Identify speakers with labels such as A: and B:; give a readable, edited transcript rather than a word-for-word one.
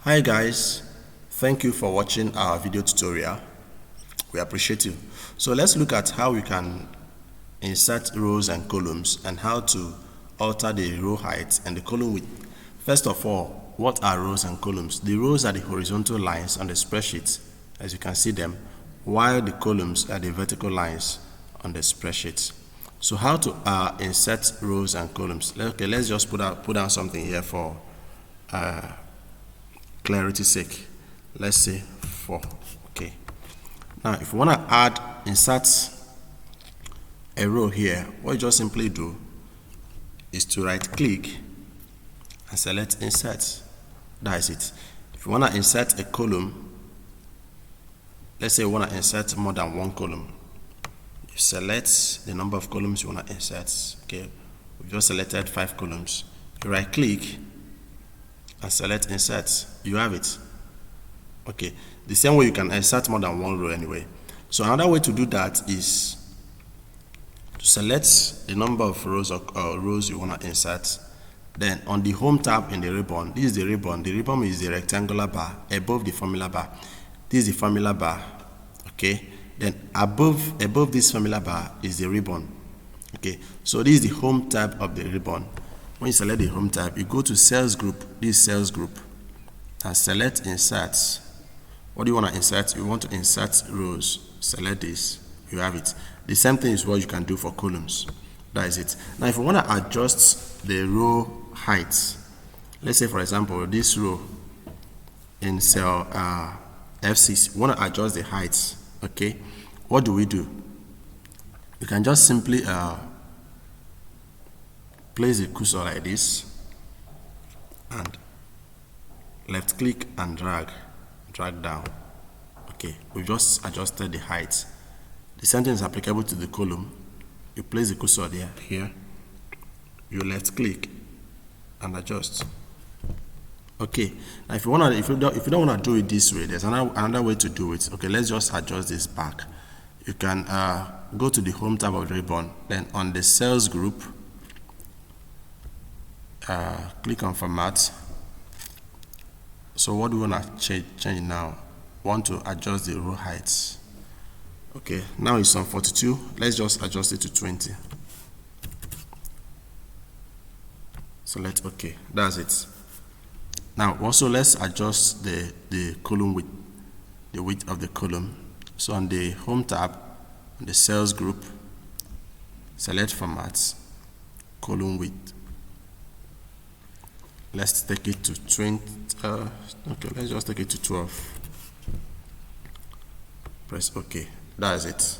A: Hi guys, thank you for watching our video tutorial. We appreciate you. So let's look at how we can insert rows and columns and how to alter the row height and the column width. First of all, what are rows and columns? The rows are the horizontal lines on the spreadsheet, as you can see them, while the columns are the vertical lines on the spreadsheet. So how to insert rows and columns? Okay, let's just put down something here for clarity's sake. Let's say 4. Okay. Now, if you want to insert a row here, what you just simply do is to right click and select insert. That is it. If you want to insert a column, let's say you want to insert more than one column, you select the number of columns you want to insert. Okay, we've just selected 5 columns. You right click and select insert. You have it. Okay, the same way you can insert more than one row anyway. So another way to do that is to select the number of rows or rows you want to insert. Then on the home tab in the ribbon, this is the ribbon. The ribbon is the rectangular bar above the formula bar. This is the formula bar. Okay, then above this formula bar is the ribbon. Okay, so this is the home tab of the ribbon. When you select the home tab, you go to sales group, this sales group, and select insert. What do you want to insert? You want to insert rows. Select this. You have it. The same thing is what you can do for columns. That is it. Now, if you want to adjust the row height, let's say for example this row in cell F6, you want to adjust the height. Okay, what do? You can just simply place the cursor like this and left click and drag down. Okay, we've just adjusted the height. The same thing is applicable to the column. You place the cursor there, here, you left click and adjust. Okay, now if you don't want to do it this way, there's another way to do it. Okay, let's just adjust this back. You can go to the home tab of the ribbon, then on the sales group, click on format. So what do we want to change now? Want to adjust the row heights. Okay, now it's on 42. Let's just adjust it to 20. Select OK. That's it. Now also let's adjust the column width, the width of the column. So on the home tab, on the sales group, select format, column width. Let's take it to 20. Okay, let's just take it to 12. Press OK. That is it.